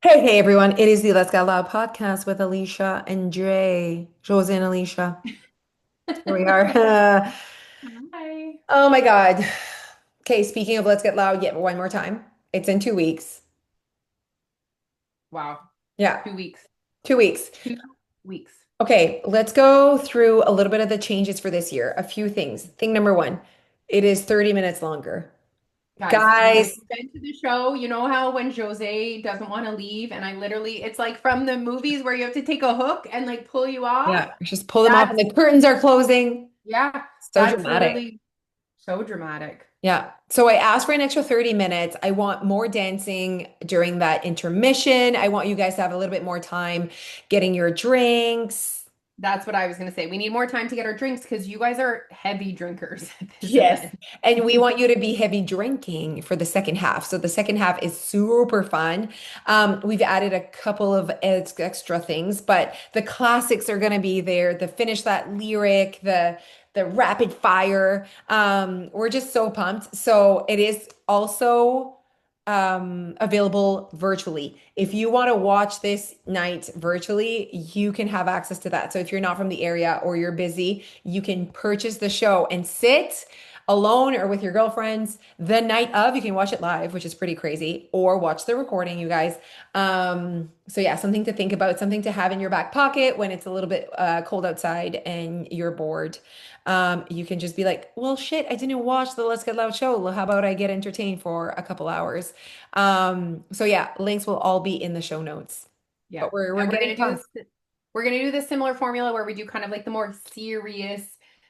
Hey, everyone. It is the Let's Get Loud podcast with Alicia and Dre. Jose and Alicia. Here we are. Hi. Oh my God. Okay, speaking of Let's Get Loud, yet one more time. It's in 2 weeks. Wow. Yeah, 2 weeks. 2 weeks. 2 weeks. Okay, let's go through a little bit of the changes for this year. A few things. Thing number one, it is 30 minutes longer. Guys, if Guys, you've been to the show, you know how when Jose doesn't want to leave, and it's like from the movies where you have to take a hook and like pull you off. yeah, just pull them off and That's, the curtains are closing. yeah, So that's dramatic. literally so dramatic. Yeah. So I asked for an extra 30 minutes. I want more dancing during that intermission. I want you guys to have a little bit more time getting your drinks. That's what I was going to say. We need more time to get our drinks because you guys are heavy drinkers at this Yes. event. And we want you to be heavy drinking for the second half. So the second half is super fun. We've added a couple of extra things, but the classics are going to be there. The finish that lyric, the rapid fire. We're just so pumped. So it is also available virtually. If you want to watch this night virtually, you can have access to that. So if you're not from the area or you're busy, you can purchase the show and sit alone or with your girlfriends the night of. You can watch it live, which is pretty crazy, or watch the recording, you guys. So yeah, something to think about, something to have in your back pocket when it's a little bit cold outside and you're bored. You can just be like, well, shit, I didn't watch the Let's Get Loud show. Well, how about I get entertained for a couple hours? So yeah, links will all be in the show notes. Yeah. But we're And we're getting going to do pumped. this. We're going to do this similar formula where we do kind of like the more serious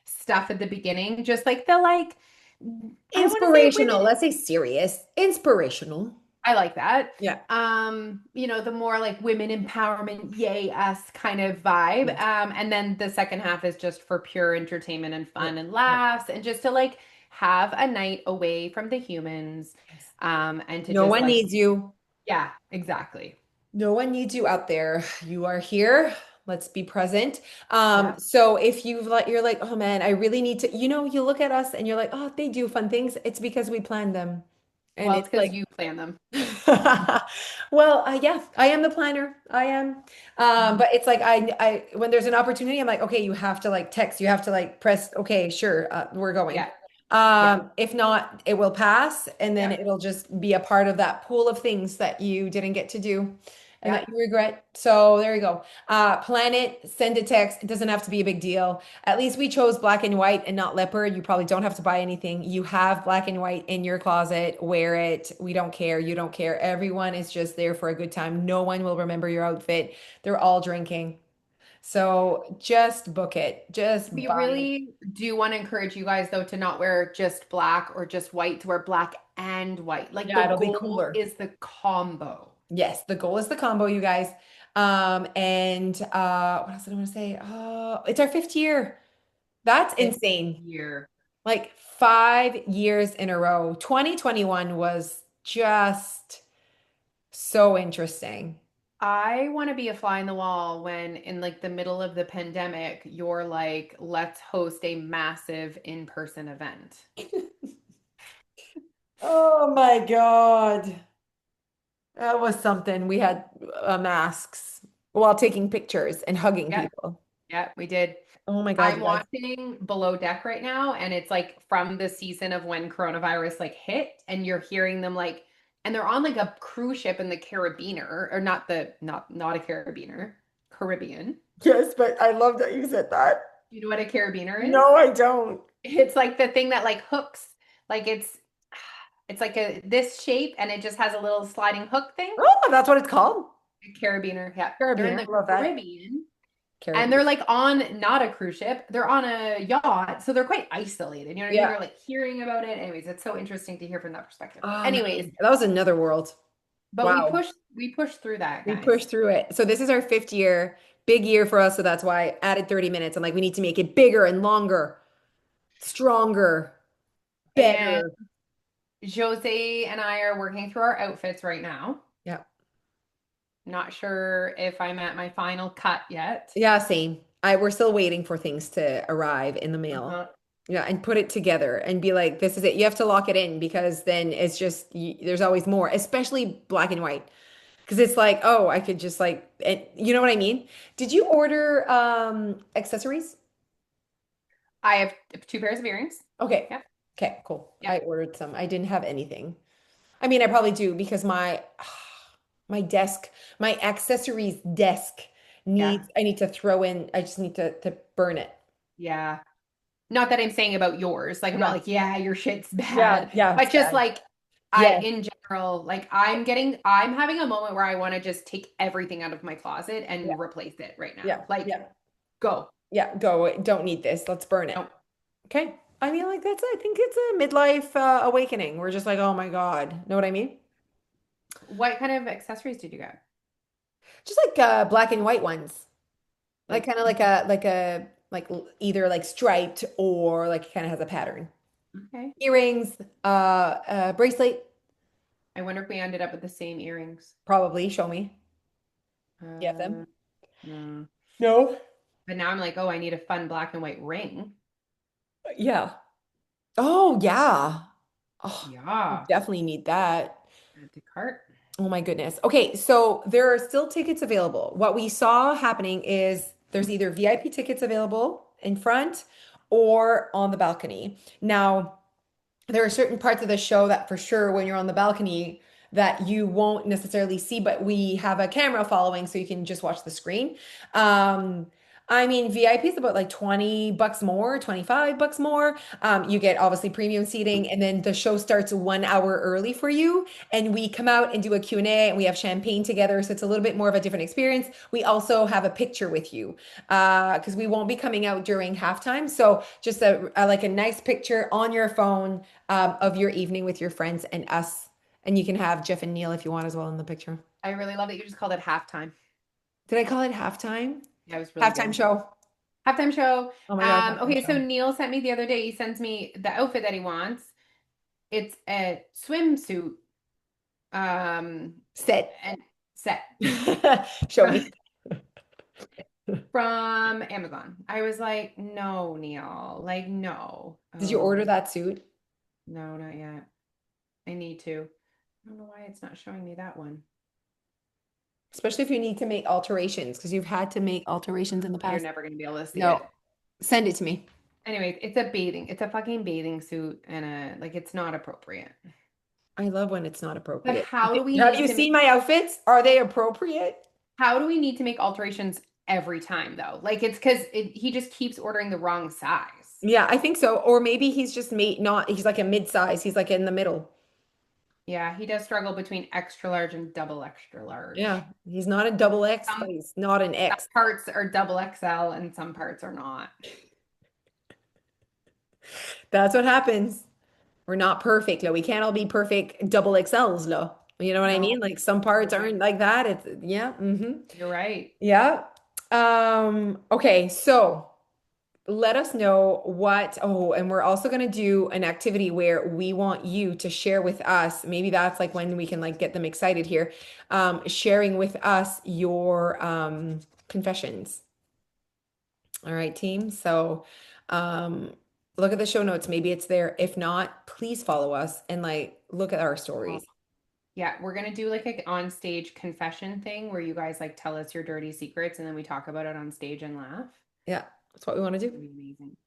stuff at the beginning, just like the like I don't want to say women. Inspirational. Let's say serious. Inspirational. I like that. Yeah. The more like women empowerment, yay us kind of vibe. Yes. And then the second half is just for pure entertainment and Yeah. fun and Yeah. laughs and just to like have a night away from the humans. Yes. And to No just one like, needs you. yeah, exactly. No one needs you out there. You are here. Let's be present. Yeah. So if you're like, oh man, I really need to, you look at us and you're like, oh, they do fun things. It's because we planned them. And Well, it's it's because like, you plan them. well, yeah, I am the planner. I am. But it's like when there's an opportunity, I'm like, okay, you have to like text, you have to like press, okay, sure, we're going. Yeah. Yeah. If not, it will pass, and then Yeah. it'll just be a part of that pool of things that you didn't get to do and Yeah. that you regret. So there you go. Plan it, send a text. It doesn't have to be a big deal. At least we chose black and white and not leopard. You probably don't have to buy anything. You have black and white in your closet. Wear it. We don't care. You don't care. Everyone is just there for a good time. No one will remember your outfit. They're all drinking. So just book it. Just We buy it. really do want to encourage you guys, though, to not wear just black or just white, to wear black and white. Like Yeah, the it'll be goal cooler. is the combo. Yes, the goal is the combo, you guys. And what else did I want to say? It's our fifth year. That's Fifth insane. year. Like 5 years in a row. 2021 was just so interesting. I want to be a fly in the wall when, in like the middle of the pandemic, you're like, let's host a massive in-person event. Oh my God. That was something. We had masks while taking pictures and hugging Yeah, people. yeah, we did. Oh my God, I'm you guys. watching Below Deck right now, and it's like from the season of when coronavirus like hit, and you're hearing them like, and they're on like a cruise ship in the Caribbeaner, or not a Caribbeaner, Caribbean. Yes, but I love that you said that. You know what a Carabiner is? No, I don't. It's like the thing that like hooks, like it's like a this shape and it just has a little sliding hook thing. Oh, that's what it's called. A Carabiner, yeah. They're in Carabiner. the I love that. Caribbean and Caribbean. they're like on not a cruise ship, they're on a yacht, so they're quite isolated. You know what I mean? Yeah. You're like hearing about it. Anyways, it's so interesting to hear from that perspective. Oh Anyways, man, that was another world. but Wow. we pushed through that, We guys. pushed through it. So this is our fifth year, big year for us. So that's why I added 30 minutes. I'm like, we need to make it bigger and longer, stronger, And better. Jose and I are working through our outfits right now. Yeah. Not sure if I'm at my final cut yet. Yeah, same. We're still waiting for things to arrive in the mail. Uh-huh. Yeah, and put it together and be like, this is it. You have to lock it in because then it's just there's always more, especially black and white. Because it's like, oh, I could just like, you know what I mean? Did you order accessories? I have two pairs of earrings. Okay. Yep. Okay, cool. Yep. I ordered some. I didn't have anything. I mean, I probably do because my my desk, my accessories desk Yeah. needs, I need to throw in, I just need to burn it. Yeah. Not that I'm saying about yours. Like I'm not Yeah. like, yeah, your shit's Yeah, bad. yeah, But it's just bad. like I Yeah, in general, like I'm having a moment where I want to just take everything out of my closet yeah, and replace it right yeah, now. Like yeah, go. yeah. Go. Don't need this. Let's burn it. No. Okay. I mean, like that's, I think it's a midlife awakening. We're just like, oh my God. Know what I mean? What kind of accessories did you get? Just like black and white ones. Like Like, kind of like either like striped or like it kind of has a pattern. okay. Earrings, bracelet, I wonder if we ended up with the same earrings. probably. Show me. You have them? Uh, no. No. But now I'm like, oh, I need a fun black and white ring. Yeah. Oh, yeah. Oh, you Yeah. definitely need that. Add to cart. Oh my goodness. Okay, so there are still tickets available. What we saw happening is there's either VIP tickets available in front or on the balcony. Now, there are certain parts of the show that for sure when you're on the balcony that you won't necessarily see, but we have a camera following so you can just watch the screen. Um, I mean, VIP is about like 20 bucks more, 25 bucks more. You get obviously premium seating, and then the show starts 1 hour early for you. And we come out and do a Q&A, and we have champagne together. So it's a little bit more of a different experience. We also have a picture with you because we won't be coming out during halftime. So just like a nice picture on your phone of your evening with your friends and us. And you can have Jeff and Neil if you want as well in the picture. I really love that you just called it halftime. Did I call it halftime? Yeah, it was really Halftime good. show. Halftime show. Oh my God, halftime Okay, so show. Neil sent me the other day, he sends me the outfit that he wants. It's a swimsuit Sit. and set Show me. from Amazon. I was like, no, Neil, like no. Did you order Oh, that suit? no, not yet. I need to. I don't know why it's not showing me that one. Especially if you need to make alterations, because you've had to make alterations in the You're past. never gonna be able to see No, it. send it to me. Anyways, it's a fucking bathing suit and like it's not appropriate. I love when it's not But appropriate. how do we Have need you to seen make my outfits? Are they appropriate? how do we need to make alterations every time though? Like it's because he just keeps ordering the wrong size. Yeah, I think so. Or maybe he's just made not, he's like a mid-size. He's like in the middle. Yeah, he does struggle between extra large and double extra Yeah, large. he's not a double X, but Some he's not an some X. parts are double XL and some parts are not. That's what happens. We're not perfect. Like, we can't all be perfect double XLs, though. You know what I No, mean? Like some parts aren't like that. It's yeah. you're right. Yeah. Okay, so let us know what, oh, and we're also going to do an activity where we want you to share with us. Maybe that's like when we can like get them excited here. Sharing with us your confessions. All right, team. So look at the show notes. Maybe it's there. If not, please follow us and like look at our Well, stories. yeah, we're gonna do like a on stage confession thing where you guys like tell us your dirty secrets and then we talk about it on stage and laugh. Yeah, that's what we want to do. It'd be amazing.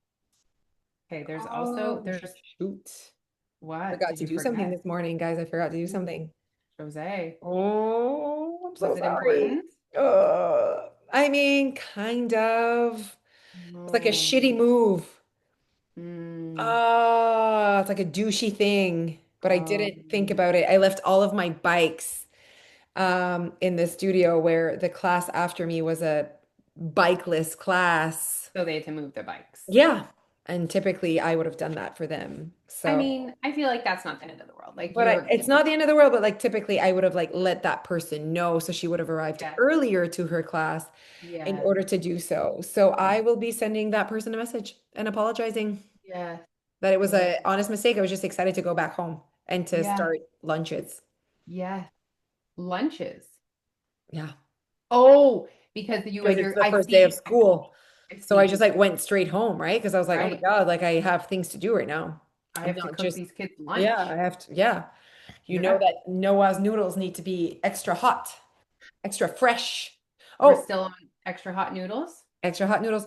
Okay, Oh, there's shoot. what Forgot did to you do something forget? this morning, guys. I forgot to do Ooh, something. Jose, Oh, I'm so was it sorry. important? I mean, kind of. It's like a No. shitty move. Mm, It's like a douchey thing, but I oh, didn't think about it. I left all of my bikes in the studio where the class after me was a bikeless class. so they had to move the bikes. Yeah. And typically I would have done that for them. I So, mean, I feel like that's not the end of the world. Like but you're, it's not the end of the world, but like typically I would have like let that person know so she would have arrived yeah, earlier to her class in yeah, order to do so. So yeah, I will be sending that person a message and apologizing yeah, that it was yeah, a honest mistake. I was just excited to go back home and to yeah, start lunches. yeah. Lunches. Yeah. Oh, because you Because and it's your, the first day of school. I So I see, just like went straight home, right? Because I was like, oh my right. God, like I have things to do right now. I I'm have to not cook just, these kids yeah, I lunch. have to, yeah. You know Yeah, that Noah's noodles need to be extra hot. extra fresh. We're Oh, still on extra hot noodles. extra hot noodles.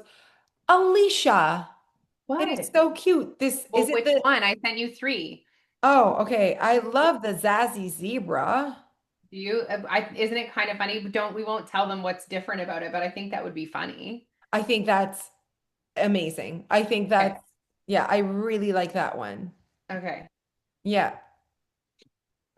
Alicia, it is What? so cute. This is Well, it which the one? I sent you three. Oh, okay. I love the Zazzy Zebra. Do you? Isn't it kind of funny? We won't tell them what's different about it, but I think that would be funny. I think that's amazing. I think Okay. that's yeah, I really like that one. Okay. Yeah.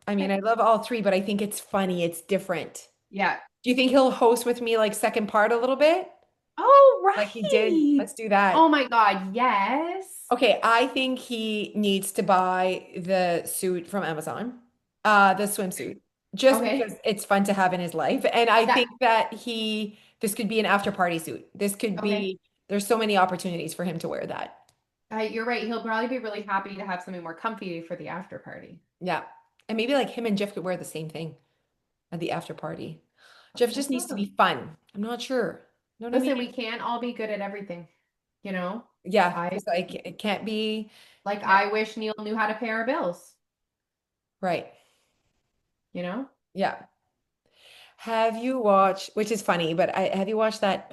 I mean, Okay. I love all three, but I think it's funny. It's different. Yeah. Do you think he'll host with me like second part a little bit? Oh, Like he did? right. Let's do that. Oh my God, yes. Okay, I think he needs to buy the suit from Amazon, the swimsuit, just because Okay. it's fun to have in his life. And I That think that this could be an after party suit. okay. There's so many opportunities for him to wear that. You're right. He'll probably be really happy to have something more comfy for the after party. Yeah. And maybe like him and Jeff could wear the same thing at the after party. Jeff just That's needs to be awesome. fun. I'm not sure. You know what I mean? Listen, we can't all be good at everything, you know? Yeah, I just like it can't be like can't- I wish Neil knew how to pay our bills, right. you know? Yeah. Have you watched, which is funny, but have you watched that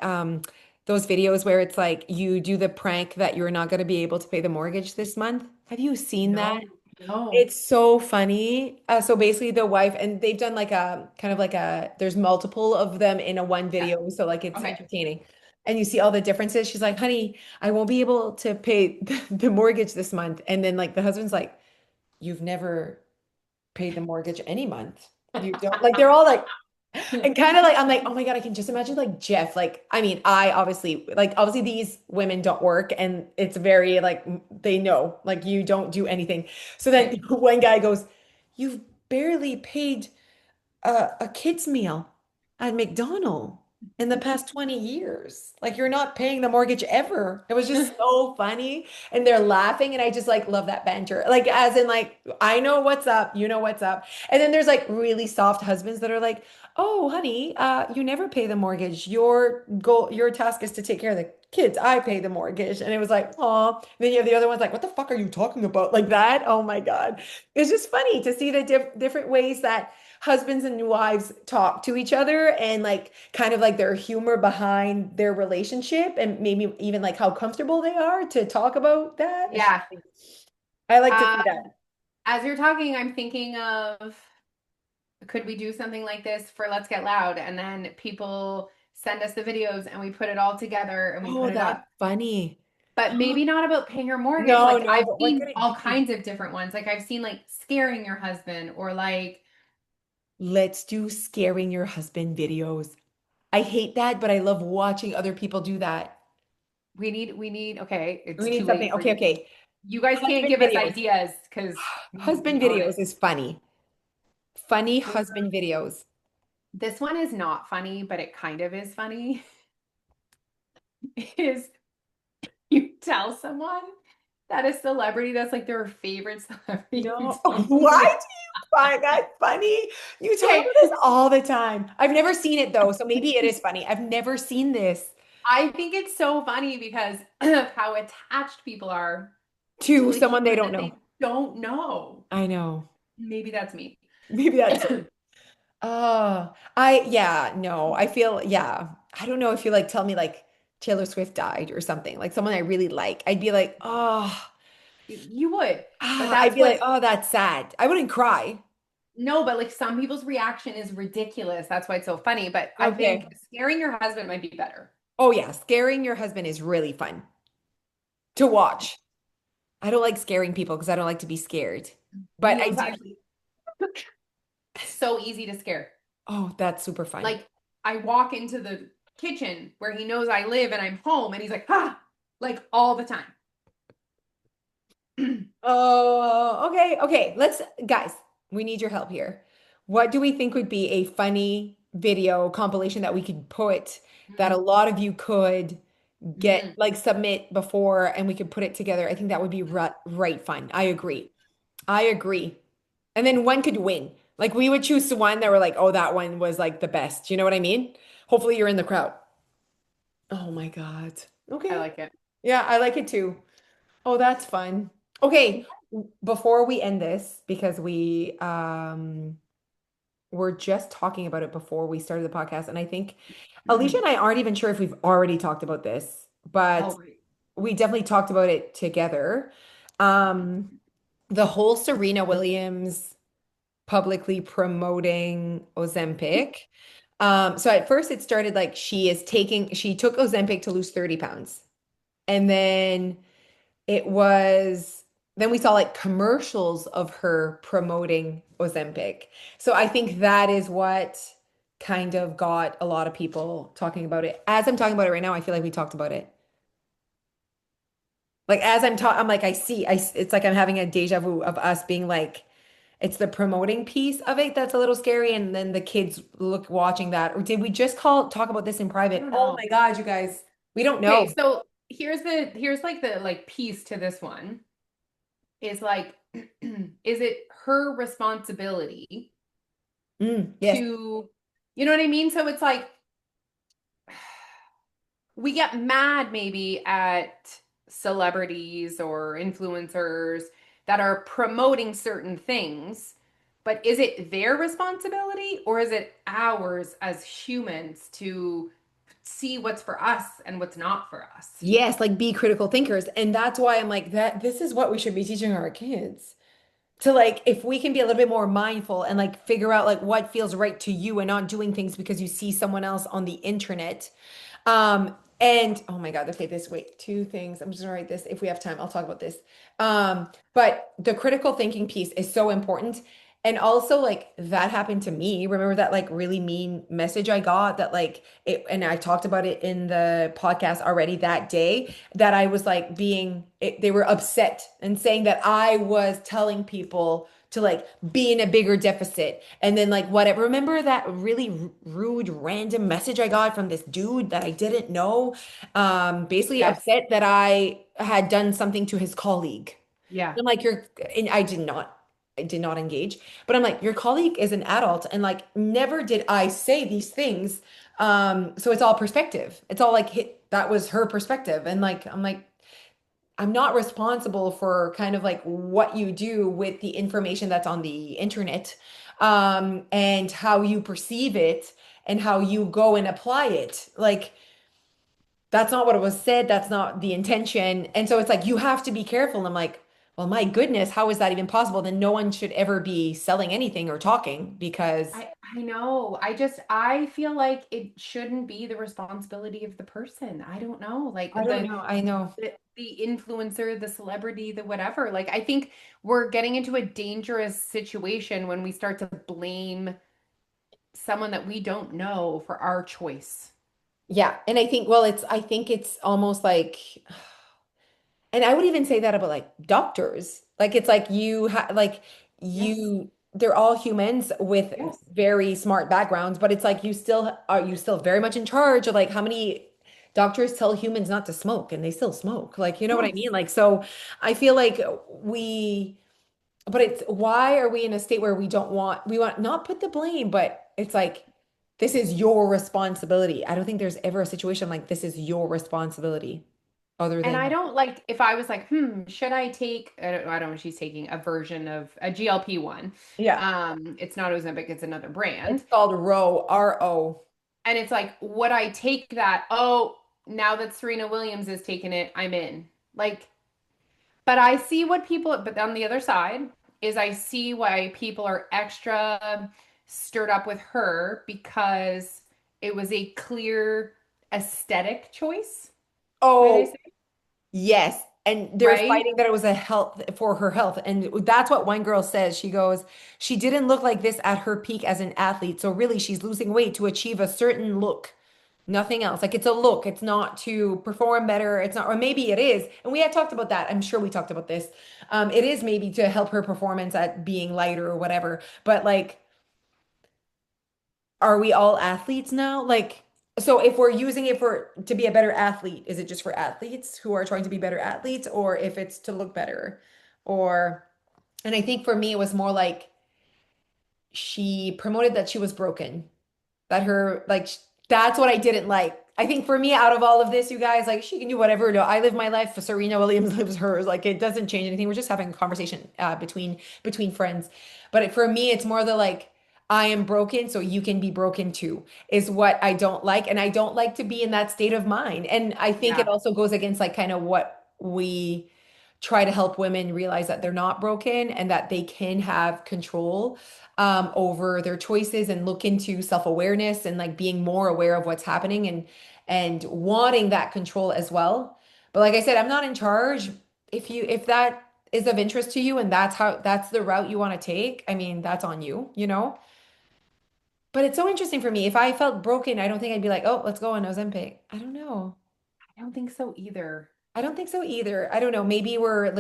those videos where it's like you do the prank that you're not going to be able to pay the mortgage this month? Have you seen that? No, no. It's so funny. So basically the wife and they've done like a kind of like a there's multiple of them in a one Yeah. video, so like it's Okay. entertaining. And you see all the differences. She's like, "Honey, I won't be able to pay the mortgage this month." And then like the husband's like, "You've never paid the mortgage any month. You don't." Like they're all like and kind of like I'm like, oh my God, I can just imagine like Jeff. Like, I mean, I obviously these women don't work and it's very like they know like you don't do anything. So then Okay. one guy goes, "You've barely paid a kid's meal at McDonald's in the past 20 years. Like you're not paying the mortgage ever." It was just so funny. And they're laughing. And I just like love that banter. Like as in like, I know what's up, you know what's up. And then there's like really soft husbands that are like, "Oh, honey, you never pay the mortgage. Your goal, your task is to take care of the kids. I pay the mortgage." And it was like, "Oh." Then you have the other ones like, "What the fuck are you talking about?" Like that. Oh my God. It's just funny to see the different ways that husbands and wives talk to each other and like kind of like their humor behind their relationship and maybe even like how comfortable they are to talk about that. Yeah. I like to see Um, that. as you're talking, I'm thinking of could we do something like this for Let's Get Loud? And then people send us the videos and we put it all together and we put Oh, it up. that's funny. But maybe not about paying your mortgage. No, Like no, I've but what seen could it all be? kinds of different ones. Like I've seen like scaring your husband or like Let's do scaring your husband videos. I hate that, but I love watching other people do that. we need okay, it's We need too something. late for Okay, you. okay. You guys can't Husband give us videos. ideas because we need to Husband be on videos it. is funny. Funny husband videos. This one is not funny, but it kind of is funny. Is you tell someone that a celebrity that's like their favorite celebrity, you No, tell them why like, do you find that funny? You talk okay, about this all the time. I've never seen it though, so maybe it is funny. I've never seen this I think it's so funny because of how attached people are to to a someone they human don't that know. they don't know. I know. Maybe that's me. Maybe that's it. Yeah, no, I feel, yeah. I don't know if you like tell me like Taylor Swift died or something, like someone I really like. I'd be like, You would, but that's I'd be like, what's oh, that's sad. I wouldn't cry. no, but like some people's reaction is ridiculous. That's why it's so funny. But I think Okay. scaring your husband might be better. Oh yeah, scaring your husband is really fun to watch. I don't like scaring people because I don't like to be scared. But I Neil's do. actually so easy to scare. Oh, that's super fun. Like I walk into the kitchen where he knows I live and I'm home and he's like, ah, like all the time. Oh, okay. Okay. Guys, we need your help here. What do we think would be a funny video compilation that we could put that a lot of you could get, Mm-hmm. like, submit before and we could put it together? I think that would be right fun. I agree. I agree. And then one could win. Like, we would choose one that were like, oh, that one was like the best. You know what I mean? Hopefully, you're in the crowd. Oh my God. I Okay. like it. Yeah, I like it too. Oh, that's fun. Okay, before we end this, because were just talking about it before we started the podcast, and I think Alicia Mhm. and I aren't even sure if we've already talked about this, but Oh, right. we definitely talked about it together. Um, the whole Serena Williams publicly promoting Ozempic. So at first it started like she took Ozempic to lose 30 pounds. And then it was, then we saw like commercials of her promoting Ozempic. So I think that is what kind of got a lot of people talking about it. As I'm talking about it right now, I feel like we talked about it. Like as I'm talking, I'm like, it's like I'm having a deja vu of us being like, it's the promoting piece of it that's a little scary. And then the kids look watching that. Or did we just talk about this in I private? don't Oh know. my God, you guys, we don't Okay, know. so here's like the like piece to this one is like is it her responsibility Yes. to you know what I mean? So it's like we get mad maybe at celebrities or influencers that are promoting certain things, but is it their responsibility or is it ours as humans to see what's for us and what's not for us? Yes, like be critical thinkers. And that's why I'm like that this is what we should be teaching our kids. To like if we can be a little bit more mindful and like figure out like what feels right to you and not doing things because you see someone else on the internet. And oh my God, okay, this wait, two things. I'm just gonna write this. If we have time, I'll talk about this. But the critical thinking piece is so important. And also like that happened to me. Remember that like really mean message I got that like it, and I talked about it in the podcast already that day that I was like they were upset and saying that I was telling people to like be in a bigger deficit and then like whatever. Remember that really rude random message I got from this dude that I didn't know, basically Yes. upset that I had done something to his colleague. Yeah. I'm like, and I did not engage, but I'm like, your colleague is an adult, and like, never did I say these things. So it's all perspective. It's all like, that was her perspective, and like, I'm like, I'm not responsible for kind of like what you do with the information that's on the internet, and how you perceive it and how you go and apply it. Like, that's not what it was said. That's not the intention. And so it's like, you have to be careful. And I'm like, well, my goodness, how is that even possible? Then no one should ever be selling anything or talking because, I know. I feel like it shouldn't be the responsibility of the person. I don't know. Like I don't know. I know. the influencer, the celebrity, the whatever. Like I think we're getting into a dangerous situation when we start to blame someone that we don't know for our choice. Yeah. And I think it's almost like, and I would even say that about like doctors. Like it's like Yes. they're all humans with Yes. very smart backgrounds, but it's like you still very much in charge of like how many doctors tell humans not to smoke and they still smoke. Like, you know what I Yes. mean? Like, so I feel like but it's why are we in a state where we want not put the blame, but it's like this is your responsibility. I don't think there's ever a situation like this is your responsibility other And I than don't like if I was like, should I take I don't know, she's taking a version of a GLP-1. yeah. It's not Ozempic, it's another It's brand. called Row, R-O. And it's like, would I take that? Oh, now that Serena Williams is taking it, I'm in. Like, but I see what people, but on the other side is I see why people are extra stirred up with her because it was a clear aesthetic choice, may they Oh, say, yes. And they're right? fighting that it was a health for her health. And that's what one girl says. She goes, she didn't look like this at her peak as an athlete. So really, she's losing weight to achieve a certain look. Nothing else. Like it's a look. It's not to perform better. It's not, or maybe it is. And we had talked about that. I'm sure we talked about this. It is maybe to help her performance at being lighter or whatever. But like, are we all athletes now? Like, so if we're using it for to be a better athlete, is it just for athletes who are trying to be better athletes, or if it's to look better? Or, and I think for me, it was more like she promoted that she was broken, that her, like, that's what I didn't like. I think for me, out of all of this, you guys, like, she can do whatever. No, I live my life. Serena Williams lives hers. Like, it doesn't change anything. We're just having a conversation between friends. But for me, it's more the like, I am broken, so you can be broken too, is what I don't like. And I don't like to be in that state of mind. And I think it Yeah. also goes against like kind of what we try to help women realize that they're not broken and that they can have control over their choices and look into self-awareness and like being more aware of what's happening and wanting that control as well. But like I said, I'm not in charge. If that is of interest to you and that's the route you want to take, I mean, that's on you, you know? But it's so interesting for me. If I felt broken, I don't think I'd be like, oh, let's go on Ozempic. I don't know. I don't think so either. I don't think so either. I don't know. Maybe we're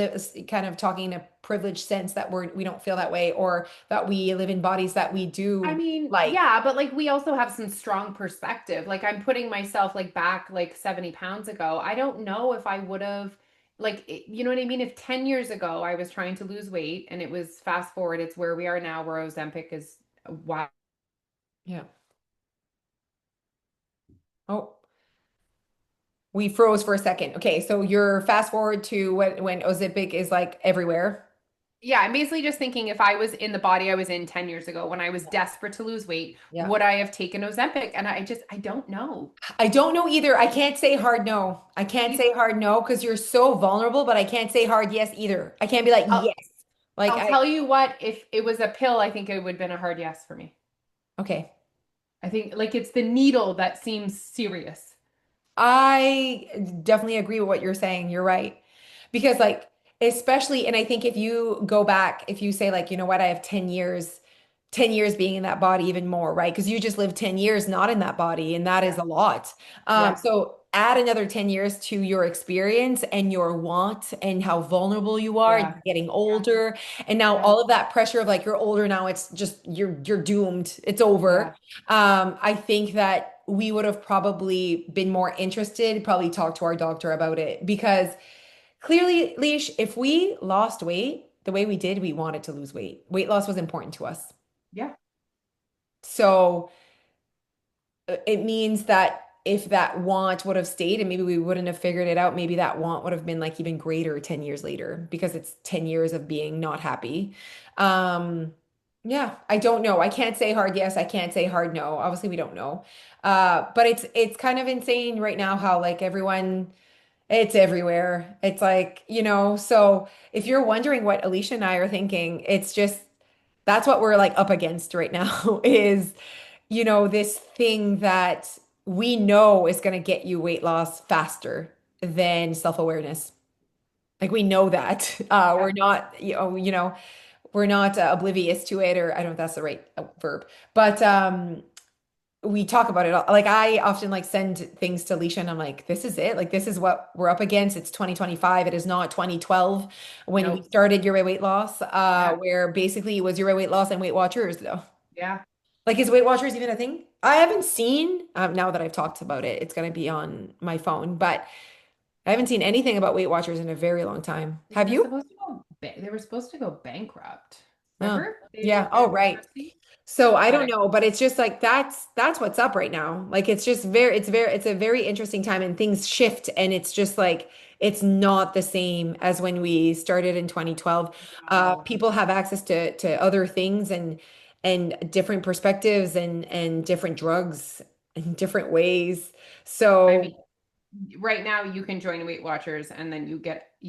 kind of talking in a privileged sense that we don't feel that way, or that we live in bodies that we I do mean, like. yeah, but like we also have some strong perspective. Like I'm putting myself like back like 70 pounds ago. I don't know if I would have you know what I mean? If 10 years ago I was trying to lose weight and it was fast forward, it's where we are now, where Ozempic is wow. Yeah. Oh, we froze for a second. Okay, so you're fast forward to when Ozempic is like everywhere. Yeah, I'm basically just thinking if I was in the body I was in 10 years ago when I was desperate to lose weight, Yeah. would I have taken Ozempic? And I don't know. I don't know either. I can't say hard no. I can't say hard no because you're so vulnerable, but I can't say hard yes either. I can't be like I'll yes. Like I'll I tell you what, if it was a pill, I think it would have been a hard yes for me. okay. I think like it's the needle that seems serious. I definitely agree with what you're saying. You're right. Because like especially and I think if you go back, if you say like, you know what, I have 10 years being in that body even more, right? Because you just lived 10 years not in that body and that is Yeah. a lot. Yeah. So add another 10 years to your experience and your want and how vulnerable you are and Yeah. you're getting Yeah. older. And now Yeah. all of that pressure of like you're older now, it's just you're doomed. It's over. Yeah. I think that we would have probably been more interested, probably talk to our doctor about it because clearly, Leash, if we lost weight the way we did, we wanted to lose weight. Weight loss was important to us. Yeah. So it means that if that want would have stayed and maybe we wouldn't have figured it out, maybe that want would have been like even greater 10 years later because it's 10 years of being not happy. Um, yeah, I don't know. I can't say hard yes, I can't say hard no. Obviously, we don't know. But it's kind of insane right now how like everyone it's everywhere. It's like, you know, so if you're wondering what Alicia and I are thinking, it's just that's what we're like up against right now is you know, this thing that we know is going to get you weight loss faster than self-awareness. Like we know that. We're Yeah. not, we're not oblivious to it, or I don't know if that's the right verb, but we talk about it. Like I often like send things to Alicia and I'm like, this is it. Like this is what we're up against. It's 2025. It is not 2012 when we Nope. started Your Weight Loss, Yeah. where basically it was Your Weight Loss and Weight Watchers though. Yeah. Like, is Weight Watchers even a thing? I haven't seen, now that I've talked about it, it's going to be on my phone, but I haven't seen anything about Weight Watchers in a very long time. They Have were you? supposed to go they were supposed to go bankrupt. Oh, Remember? yeah. Their Oh, right. bankruptcy. So I But don't know, but it's just like that's what's up right now. Like it's just it's a very interesting time and things shift and it's just like it's not the same as when we started in 2012. no. People have access to other things and different perspectives and different drugs in different ways. I So mean, right now you can join Weight Watchers and then you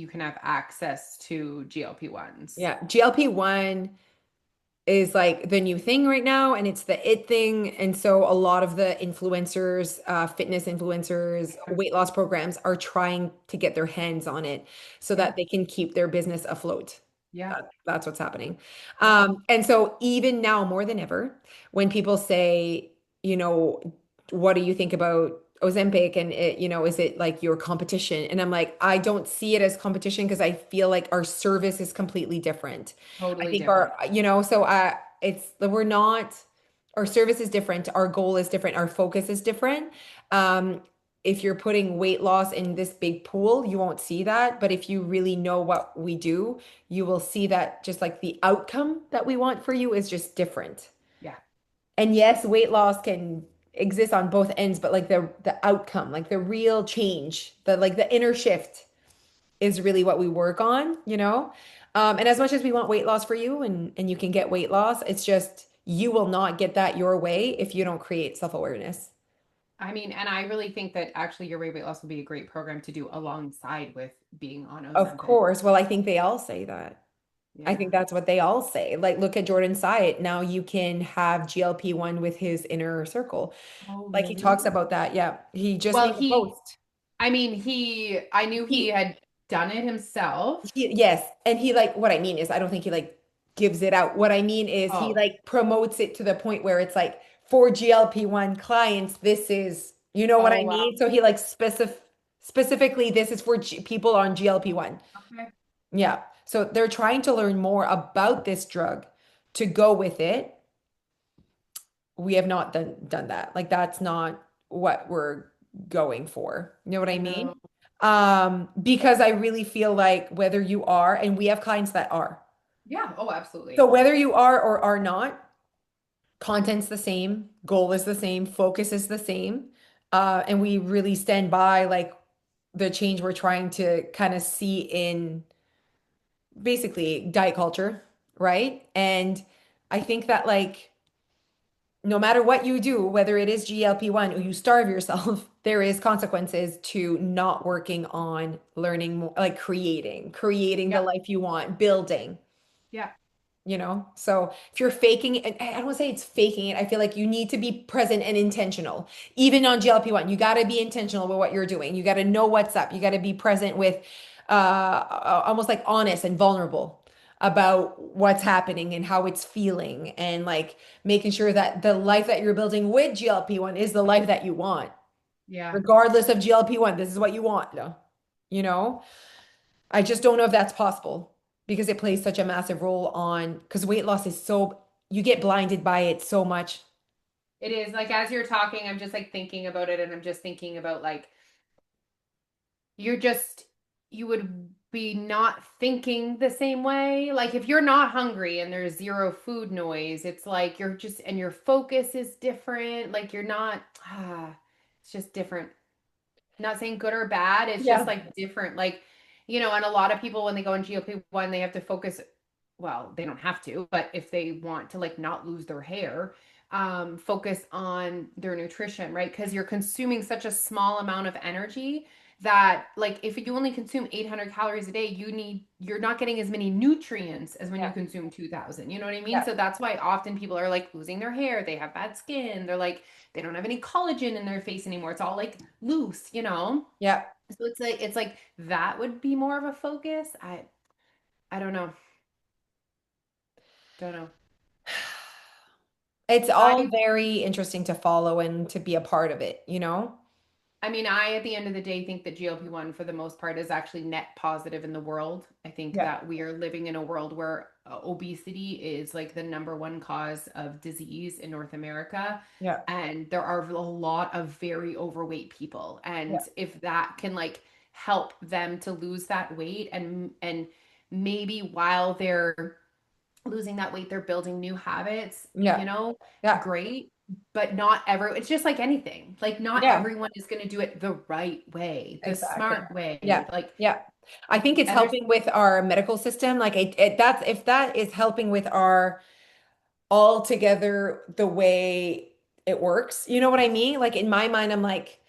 can have access to GLP-1s. yeah, GLP-1 is like the new thing right now and it's the it thing. And so a lot of the influencers, fitness influencers, Yeah. weight loss programs are trying to get their hands on it so Yeah. that they can keep their business afloat. Yeah. That's what's happening. Yeah. And so even now more than ever, when people say, you know, what do you think about Ozempic and it, you know, is it like your competition? And I'm like, I don't see it as competition because I feel like our service is completely different. I Totally think different. our, you know, so it's we're not, our service is different, our goal is different, our focus is different. Um, if you're putting weight loss in this big pool, you won't see that. But if you really know what we do, you will see that just like the outcome that we want for you is just different. Yeah. And yes, weight loss can exist on both ends, but like the outcome, like the real change, the like the inner shift is really what we work on, you know? And as much as we want weight loss for you and you can get weight loss, it's just you will not get that your way if you don't create self-awareness. I mean, and I really think that actually your weight loss will be a great program to do alongside with being on Of Ozempic. course. Well, I think they all say that. I think Yeah. that's what they all say. Like, look at Jordan Syatt. Now you can have GLP-1 with his inner circle. Oh, Like he talks really? about that. Yeah. He just Well, made a post. I mean, I knew he He, had done it himself. yes. And he like, what I mean is, I don't think he like gives it out. What I mean is he Oh, like promotes it to the point where it's like for GLP-1 clients, this is, you know what oh, I wow. mean? So he like specifically, this is for people on GLP-1. Okay. Yeah. So they're trying to learn more about this drug to go with it. We have not done that. Like that's not what we're going for. You know what I mean? No. Because I really feel like whether you are, and we have clients that are. Yeah. Oh, So absolutely. whether you are or are not, content's the same, goal is the same, focus is the same. And we really stand by like the change we're trying to kind of see in basically diet culture, right? And I think that like no matter what you do, whether it is GLP-1 or you starve yourself, there is consequences to not working on learning more, like creating the Yeah. life you want, building, Yeah. you know? So if you're faking it, I don't want to say it's faking it. I feel like you need to be present and intentional. Even on GLP-1, you got to be intentional with what you're doing. You got to know what's up. You got to be present with almost like honest and vulnerable about what's happening and how it's feeling and like making sure that the life that you're building with GLP-1 is the life that you want. Yeah. Regardless of GLP-1, this is what you want, though. You know? I just don't know if that's possible because it plays such a massive role on because weight loss is so you get blinded by it so much. It is like as you're talking, I'm just like thinking about it and I'm just thinking about like you're just you would be not thinking the same way. Like if you're not hungry and there's zero food noise, it's like you're just and your focus is different. Like you're not it's just different. Not saying good or bad, it's just Yeah. like different. Like, and a lot of people when they go on GLP-1, they have to focus, well, they don't have to, but if they want to like not lose their hair, focus on their nutrition, right? Because you're consuming such a small amount of energy that like if you only consume 800 calories a day, you're not getting as many nutrients as when you Yeah. consume 2000. You know what I mean? Yeah. So that's why often people are like losing their hair, they have bad skin, they're like they don't have any collagen in their face anymore. It's all like loose. Yeah. So it's like that would be more of a focus. I don't know. Don't know. It's all I very interesting to follow and to be a part of it, you know? I mean, I at the end of the day think that GLP-1 for the most part is actually net positive in the world. I think Yeah. that we are living in a world where obesity is like the number one cause of disease in North America. Yeah. And there are a lot of very overweight people. Yeah. And if that can like help them to lose that weight and maybe while they're losing that weight, they're building new habits, Yeah. Yeah. great. But not it's just like anything. Like not Yeah. everyone is going to do it the right way, the Exactly. smart way. Yeah. Like, Yeah. I think it's and there's, helping with our medical system. Like that's if that is helping with our all together the way it works. You know what I mean? Like in my mind, I'm like,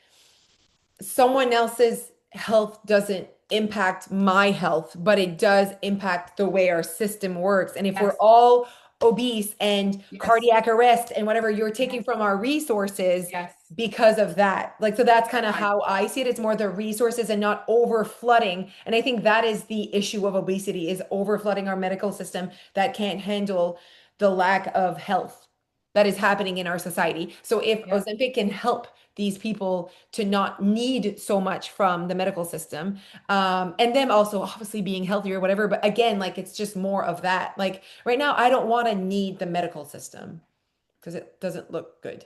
someone else's health doesn't impact my health, but it does impact the way our system works. And if we're yes, all obese and yes, cardiac arrest and whatever, you're taking yes, from our resources yes, because of that. Like, so that's kind of I, how I see it. It's more the resources and not over flooding. And I think that is the issue of obesity is over flooding our medical system that can't handle the lack of health that is happening in our society. So if yeah, Ozempic can help these people to not need so much from the medical system, and them also obviously being healthier, whatever. But again, like it's just more of that. Like right now, I don't want to need the medical system because it doesn't look good.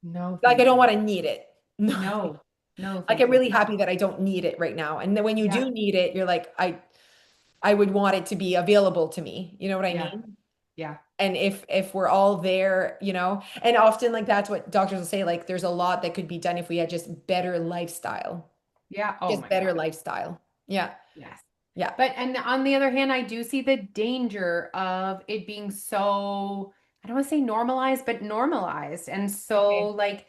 no, Like I thank don't you. want to need it. No. No, no, Like thank I'm you. really happy that I don't need it right now. And then when you Yeah, do need it, you're like, I would want it to be available to me. You know what I yeah, mean? yeah, And if we're all there, you know, and often like that's what doctors will say, like there's a lot that could be done if we had just better lifestyle, yeah. Oh just my better God. lifestyle. Yeah. Yes. Yeah. But and on the other hand, I do see the danger of it being so I don't want to say normalized, but normalized. And so Okay. like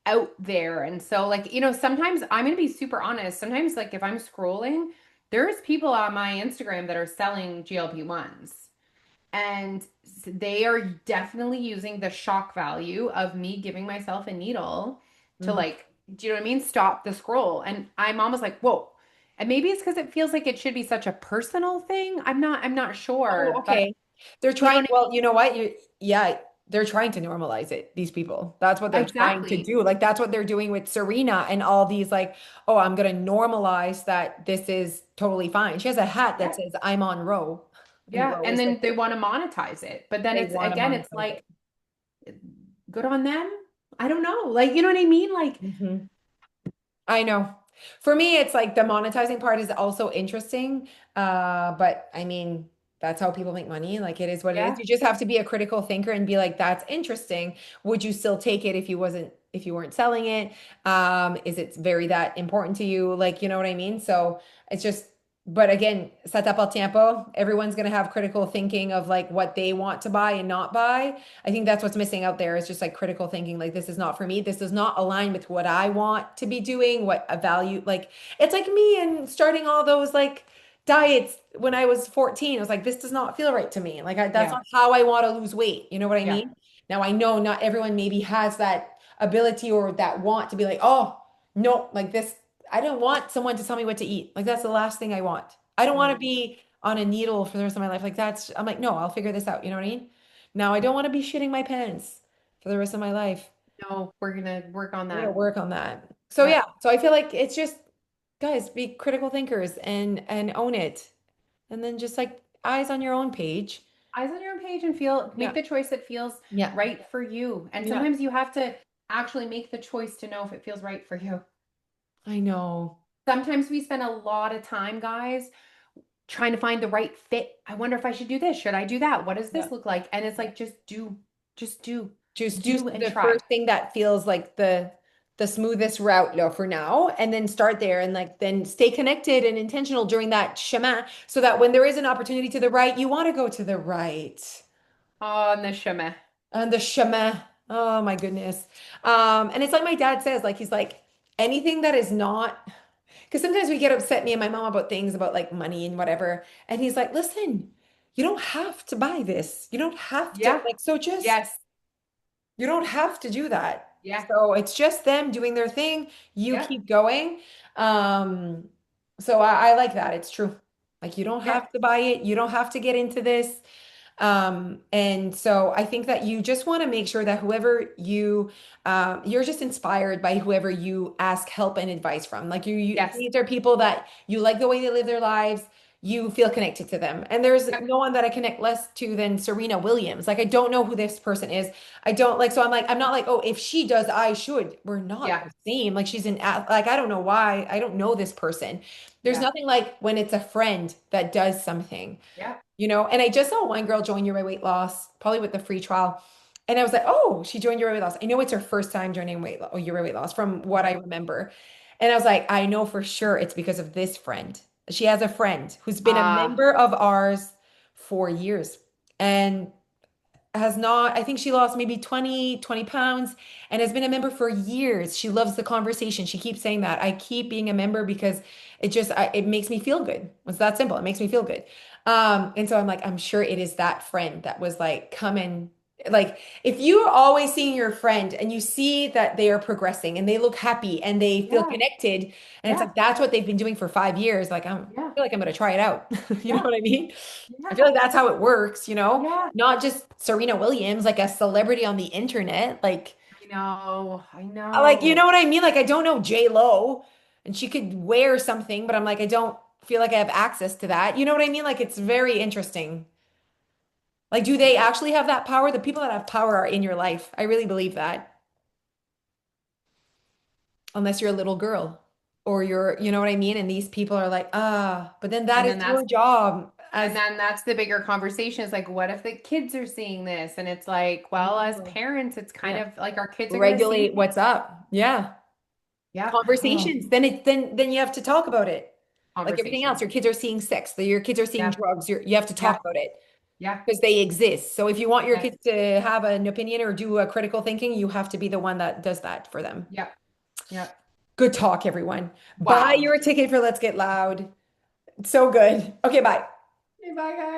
out there. And so like, sometimes I'm gonna be super honest. Sometimes like if I'm scrolling, there's people on my Instagram that are selling GLP-1s. And they are definitely using the shock value of me giving myself a needle to Mhm. like, do you know what I mean? Stop the scroll. And I'm almost like, whoa. And maybe it's because it feels like it should be such a personal thing. I'm not Oh, sure, but okay. They're you know trying, what I well, mean? you know what? Yeah, they're trying to normalize it, these people. That's what they're trying to Exactly. do. Like, that's what they're doing with Serena and all these, like, oh, I'm going to normalize that this is totally fine. She has a hat that Yeah. says, I'm on Roe, and Yeah. Roe And is like, then they want to monetize it. But then they it's want to again, it's monetize like it. good on them. I don't know. Like, you know what I mean? Like, Mhm. I know. For me, it's like the monetizing part is also interesting. But I mean, that's how people make money. Like it is what it is. yeah, You just have to be a critical thinker and be like, that's interesting. Would you still take it if you weren't selling it? Is it very that important to you? Like, you know what I mean? So it's just, but again, set up el tiempo. Everyone's gonna have critical thinking of like what they want to buy and not buy. I think that's what's missing out there is just like critical thinking. Like, this is not for me. This does not align with what I want to be doing, what a value. Like, it's like me and starting all those like diets when I was 14. I was like, this does not feel right to me. Like, that's yeah, not how I want to lose weight. You know what I yeah. mean? Now, I know not everyone maybe has that ability or that want to be like, oh, no, like this. I don't want someone to tell me what to eat. Like, that's the last thing I want. I don't want to Mm. be on a needle for the rest of my life. Like, I'm like, no, I'll figure this out. You know what I mean? Now I don't want to be shitting my pants for the rest of my life. No, we're gonna work on I'm gonna that. work on that. So Yeah. yeah, so I feel like it's just guys, be critical thinkers and own it. And then just like eyes on your own page. Eyes on your own page and make Yeah. the choice that feels Yeah. right for you. And Yeah. sometimes you have to actually make the choice to know if it feels right for you. I know. Sometimes we spend a lot of time, guys, trying to find the right fit. I wonder if I should do this. Should I do that? What does Yeah. this look like? And it's Yeah. like, just Just do do and the try. first thing that feels like the smoothest route, for now, and then start there and like then stay connected and intentional during that chemin so that when there is an opportunity to the right, you want to go to the right. Oh, and the shema. And the chemin. Oh my goodness. And it's like my dad says, like he's like anything that is not because sometimes we get upset, me and my mom, about things about like money and whatever. And he's like, listen, you don't have to buy this. You don't have to Yeah. like so just Yes. you don't have to do that. Yeah. So it's just them doing their thing. You Yeah. keep going. Um, so I like that. It's true. Like you don't Yeah. have to buy it. You don't have to get into this. And so I think that you just want to make sure that you're just inspired by whoever you ask help and advice from. Like Yes. these are people that you like the way they live their lives. You feel connected to them. And there's Yep. no one that I connect less to than Serena Williams. Like I don't know who this person is. I don't like, so I'm not like, oh, if she does, I should. We're not Yeah. the same. Like like, I don't know why. I don't know this person. There's Yeah. nothing like when it's a friend that does something. Yeah. And I just saw one girl join Your Weight Loss, probably with the free trial. And I was like, oh, she joined Your Weight Loss. I know it's her first time joining Your Weight Loss from what I remember. And I was like, I know for sure it's because of this friend. She has a friend who's been a Ah, member of ours for years and has not, I think she lost maybe 20 pounds and has been a member for years. She loves the conversation. She keeps saying that. I keep being a member because it makes me feel good. It's that simple. It makes me feel good. And so I'm like, I'm sure it is that friend that was like, come and like, if you're always seeing your friend and you see that they are progressing and they look happy and they feel yeah. connected, and it's Yeah. like, that's what they've been doing for 5 years. Like, Yeah. I feel like I'm going to try it out. You know Yeah. what I mean? I feel Yeah. like that's how it works. Yeah. Not just Serena Williams, like a celebrity on the internet. I know. I You know. know what I mean? Like, I don't know J Lo, and she could wear something, but I'm like, I don't feel like I have access to that. You know what I mean? Like, it's very interesting. Like, do they actually have that power? The people that have power are in your life. I really believe that. Unless you're a little girl or you know what I mean? And these people are like, but then that And is then your job and as then that's the bigger conversation is like, what if the kids are seeing this? And it's like, well, as parents, it's kind yeah, of like our kids are going to see regulate it. what's up. Yeah. Yeah. Oh, Conversations. Then you have to talk about it. Like everything else, conversation. your kids are seeing sex, your kids are seeing Yeah. drugs, you have to talk Yeah. about it. Yeah. because they exist. So if you want your Yeah. kids to have an opinion or do a critical thinking, you have to be the one that does that for them. Yeah. Yeah. Good talk, everyone. Buy Wow. your ticket for Let's Get Loud. So good. Okay, bye. Okay, bye guys.